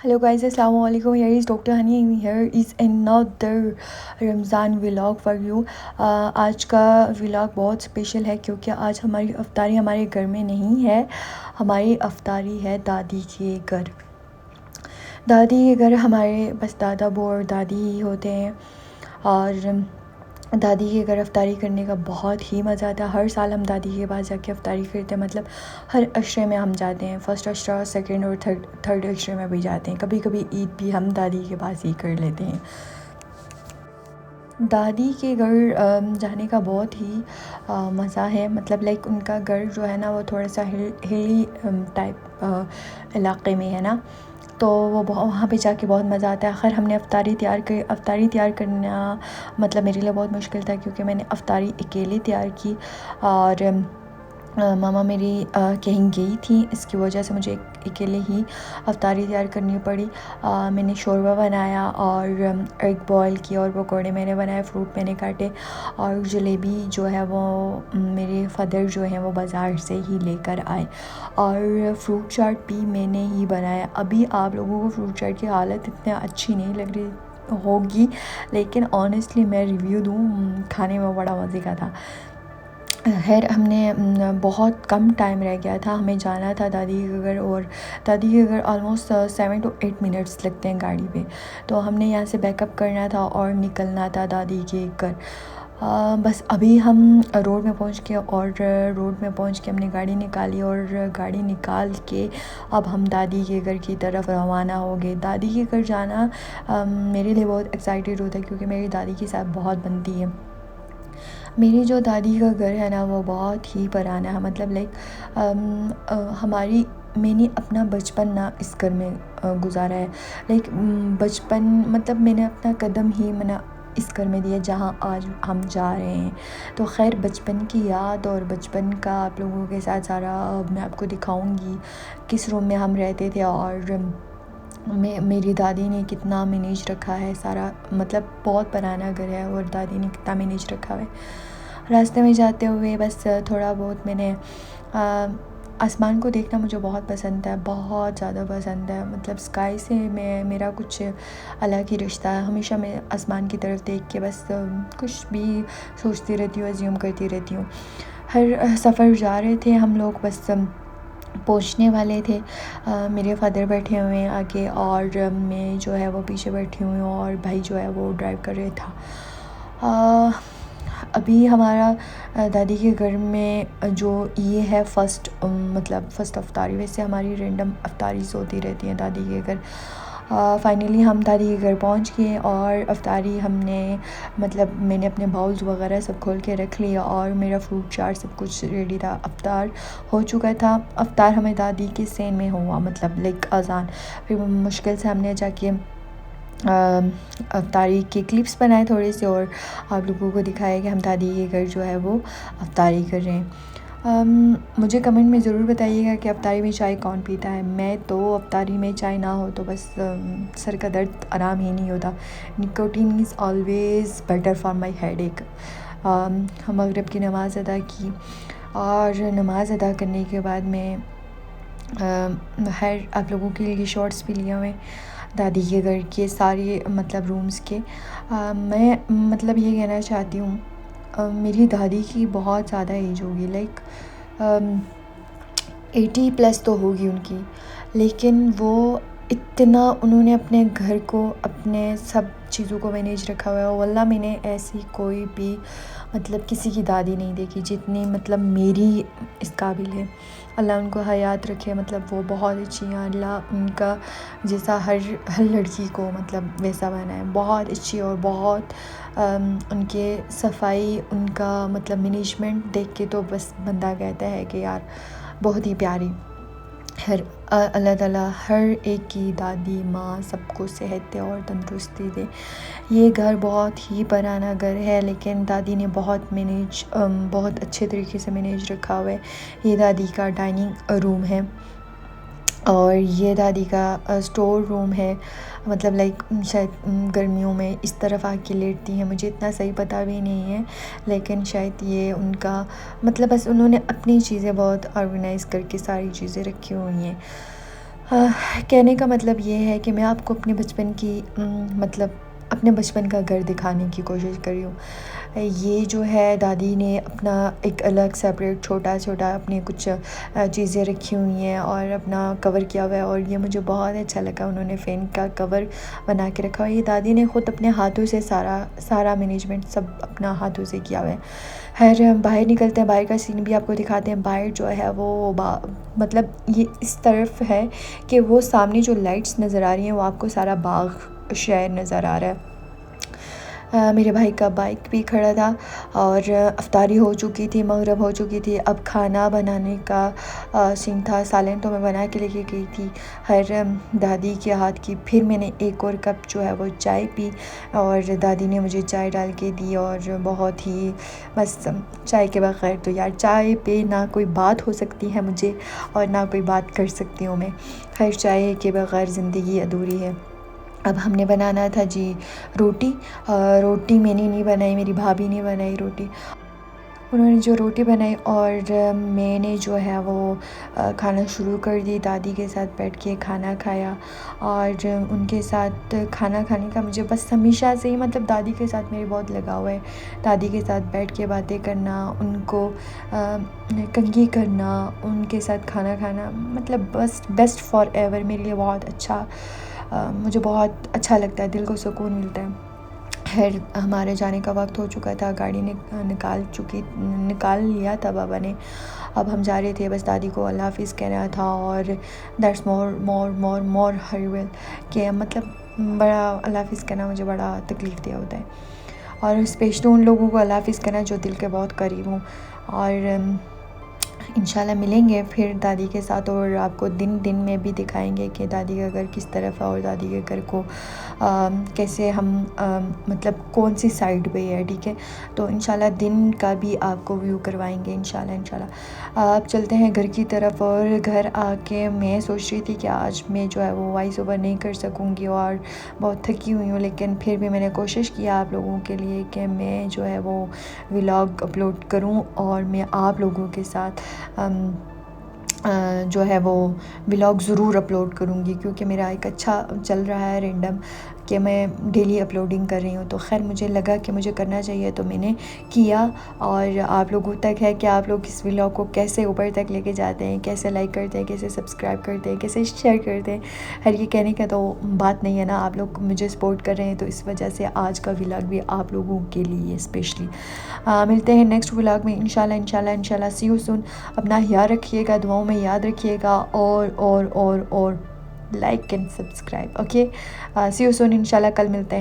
Hello guys, अस्सलाम वालेकुम। Here is doctor Honey. Here is another Ramzan vlog for you. आज का व्लॉग बहुत स्पेशल है क्योंकि आज हमारी अफ्तारी हमारे घर में नहीं है। हमारी अफ्तारी है दादी के घर। दादी के घर हमारे बस दादा बो और दादी ही होते हैं। और दादी के घर अफ्तारी करने का बहुत ही मज़ा आता है। हर साल हम दादी के पास जाके अफ्तारी करते हैं। मतलब हर अशरे में हम जाते हैं। फर्स्ट अशरा, सेकंड और थर्ड अशरे में भी जाते हैं। कभी कभी ईद भी हम दादी के पास ही कर लेते हैं। दादी के घर जाने का बहुत ही मज़ा है। मतलब लाइक उनका घर जो है ना वो थोड़ा सा हिली टाइप इलाके में है ना, तो वो वहाँ पे जाके बहुत मज़ा आता है। खैर हमने अफ्तारी तैयार करना मतलब मेरे लिए बहुत मुश्किल था क्योंकि मैंने अफ्तारी अकेले तैयार की और मामा मेरी कहीं गई थी, इसकी वजह से मुझे अकेले ही अफ्तारी तैयार करनी पड़ी। मैंने शोरबा बनाया और एग बॉयल किया और पकौड़े मैंने बनाए, फ्रूट मैंने काटे और जलेबी जो है वो मेरे फादर जो हैं वो बाज़ार से ही लेकर आए और फ्रूट चाट भी मैंने ही बनाया। अभी आप लोगों को फ्रूट चाट की हालत इतनी अच्छी नहीं लग रही होगी, लेकिन ऑनेस्टली मैं रिव्यू दूँ, खाने में बड़ा मज़े का था। खैर हमने बहुत कम टाइम रह गया था, हमें जाना था दादी के घर और दादी के घर ऑलमोस्ट 7 to 8 मिनट्स लगते हैं गाड़ी पे। तो हमने यहाँ से बैकअप करना था और निकलना था दादी के घर। बस अभी हम रोड में पहुँच के और रोड में पहुँच के हमने गाड़ी निकाली और गाड़ी निकाल के अब हम दादी के घर की तरफ रवाना हो गए। दादी के घर जाना मेरे लिए बहुत एक्साइटेड होता है क्योंकि मेरी दादी के साथ बहुत बनती है। मेरी जो दादी का घर है ना वो बहुत ही पुराना है। मतलब लाइक मैंने अपना बचपन ना इस घर में गुजारा है। लाइक बचपन मतलब मैंने अपना कदम ही मना इस घर में दिया जहाँ आज हम जा रहे हैं। तो खैर बचपन की याद और बचपन का आप लोगों के साथ सारा मैं आपको दिखाऊंगी किस रूम में हम रहते थे और मेरी दादी ने कितना मैनेज रखा है सारा। मतलब बहुत पुराना घर है और दादी ने कितना मैनेज रखा है। रास्ते में जाते हुए बस थोड़ा बहुत मैंने आसमान को देखना मुझे बहुत पसंद है, बहुत ज़्यादा पसंद है। मतलब स्काई से मेरा कुछ अलग ही रिश्ता है। हमेशा मैं आसमान की तरफ देख के बस कुछ भी सोचती रहती हूँ, अज्यूम करती रहती हूँ। हर सफ़र जा रहे थे हम लोग, बस पहुंचने वाले थे। मेरे फादर बैठे हुए हैं आगे और मैं जो है वो पीछे बैठी हुई हूँ और भाई जो है वो ड्राइव कर रहा था। अभी हमारा दादी के घर में जो ये है फर्स्ट अफ्तारी। वैसे हमारी रैंडम अफ्तारीज़ होती रहती हैं दादी के घर। फाइनली हम दादी के घर पहुंच गए और अफ्तारी हमने मतलब मैंने अपने बाउल्स वगैरह सब खोल के रख लिया और मेरा फ्रूट चाट सब कुछ रेडी था। अफ्तार हो चुका था। अफ्तार हमें दादी के सेन में हुआ, मतलब लाइक अज़ान। फिर मुश्किल से हमने जाके अफ्तारी के क्लिप्स बनाए थोड़े से और आप लोगों को दिखाया कि हम दादी के घर जो है वो अफ्तारी कर रहे हैं। मुझे कमेंट में ज़रूर बताइएगा कि अफ्तारी में चाय कौन पीता है। मैं तो अफ्तारी में चाय ना हो तो बस सर का दर्द आराम ही नहीं होता। Nicotine is always better for my head एक। हम मगरिब की नमाज़ अदा की और नमाज़ अदा करने के बाद में हर आप लोगों के लिए शॉर्ट्स भी लिए हुए दादी के घर के सारे मतलब रूम्स के। मैं मतलब ये कहना चाहती हूँ मेरी दादी की बहुत ज़्यादा एज होगी, लाइक 80+ तो होगी उनकी, लेकिन वो इतना उन्होंने अपने घर को अपने सब चीज़ों को मैनेज रखा हुआ है। वल्लाह मैंने ऐसी कोई भी मतलब किसी की दादी नहीं देखी जितनी मतलब मेरी इस काबिल है। अल्लाह उनको हयात रखे, मतलब वो बहुत अच्छी हैं। अल्लाह उनका जैसा हर लड़की को मतलब वैसा बनाए, बहुत अच्छी। और बहुत उनके सफाई, उनका मतलब मैनेजमेंट देख के तो बस बंदा कहता है कि यार बहुत ही प्यारी। हर अल्लाह ताला हर एक की दादी माँ सबको सेहत दे और तंदुरुस्ती दे। ये घर बहुत ही पुराना घर है लेकिन दादी ने बहुत अच्छे तरीके से मैनेज रखा हुआ है। ये दादी का डाइनिंग रूम है और ये दादी का स्टोर रूम है। मतलब लाइक शायद गर्मियों में इस तरफ आके लेटती हैं, मुझे इतना सही पता भी नहीं है, लेकिन शायद ये उनका मतलब बस उन्होंने अपनी चीज़ें बहुत ऑर्गेनाइज़ करके सारी चीज़ें रखी हुई हैं। कहने का मतलब ये है कि मैं आपको अपने बचपन की मतलब अपने बचपन का घर दिखाने की कोशिश कर रही हूँ। ये जो है दादी ने अपना एक अलग सेपरेट छोटा-छोटा अपनी कुछ चीज़ें रखी हुई हैं और अपना कवर किया हुआ है और ये मुझे बहुत अच्छा लगा। उन्होंने फ़ैन का कवर बना के रखा हुआ है। ये दादी ने ख़ुद अपने हाथों से सारा मैनेजमेंट सब अपना हाथों से किया हुआ है। खैर हम बाहर निकलते हैं, बाहर का सीन भी आपको दिखाते हैं। बाहर जो है वो मतलब ये इस तरफ है कि वो सामने जो लाइट्स नज़र आ रही हैं वो आपको सारा बाग शहर नज़र आ रहा है। मेरे भाई का बाइक भी खड़ा था और अफ्तारी हो चुकी थी, मगरिब हो चुकी थी। अब खाना बनाने का सीन था। सालन तो मैं बना के लेके गई थी। खैर दादी के हाथ की फिर मैंने एक और कप जो है वो चाय पी और दादी ने मुझे चाय डाल के दी और बहुत ही बस चाय के बगैर तो यार चाय पे ना कोई बात हो सकती है मुझे और ना कोई बात कर सकती हूँ मैं। खैर चाय के बगैर ज़िंदगी अधूरी है। अब हमने बनाना था जी रोटी। रोटी मैंने नहीं बनाई, मेरी भाभी ने बनाई रोटी। उन्होंने जो रोटी बनाई और मैंने जो है वो खाना शुरू कर दी। दादी के साथ बैठ के खाना खाया और उनके साथ खाना खाने का मुझे बस हमेशा से ही मतलब दादी के साथ मेरे बहुत लगाव है। दादी के साथ बैठ के बातें करना, उनको कंघी करना, उनके साथ खाना खाना मतलब बस बेस्ट फॉर एवर मेरे लिए बहुत अच्छा मुझे बहुत अच्छा लगता है, दिल को सुकून मिलता है। खैर हमारे जाने का वक्त हो चुका था, गाड़ी ने निकाल लिया था बाबा ने। अब हम जा रहे थे, बस दादी को अल्लाह हाफ़िज़ कहना था और दैट्स मोर हरीवेल कि मतलब बड़ा अल्लाह हाफ़िज़ कहना मुझे बड़ा तकलीफ़ दिया होता है और स्पेशली उन लोगों को अल्लाह हाफ़िज़ कहना जो दिल के बहुत करीब हों। और इंशाल्लाह मिलेंगे फिर दादी के साथ और आपको दिन में भी दिखाएंगे कि दादी का घर किस तरफ है और दादी के घर को कैसे हम मतलब कौन सी साइड पे है, ठीक है। तो इंशाल्लाह दिन का भी आपको व्यू करवाएंगे इंशाल्लाह। अब चलते हैं घर की तरफ और घर आके मैं सोच रही थी कि आज मैं जो है वो वॉइस ओवर नहीं कर सकूँगी और बहुत थकी हुई हूँ, लेकिन फिर भी मैंने कोशिश किया आप लोगों के लिए कि मैं जो है वो व्लॉग अपलोड करूँ और मैं आप लोगों के साथ जो है वो व्लॉग ज़रूर अपलोड करूँगी क्योंकि मेरा एक अच्छा चल रहा है रैंडम कि मैं डेली अपलोडिंग कर रही हूँ। तो खैर मुझे लगा कि मुझे करना चाहिए तो मैंने किया और आप लोगों तक है कि आप लोग इस व्लॉग को कैसे ऊपर तक लेके जाते हैं, कैसे लाइक करते हैं, कैसे सब्सक्राइब करते हैं, कैसे शेयर करते हैं। खैर ये कहने का तो बात नहीं है ना, आप लोग मुझे सपोर्ट कर रहे हैं तो इस वजह से आज का व्लॉग भी आप लोगों के लिए स्पेशली। मिलते हैं नेक्स्ट व्लॉग में इंशाल्लाह। See you soon. अपना ख्याल रखिएगा, दुआओं में याद रखिएगा और like and subscribe. Okay, see you soon. इंशाल्लाह कल मिलते हैं।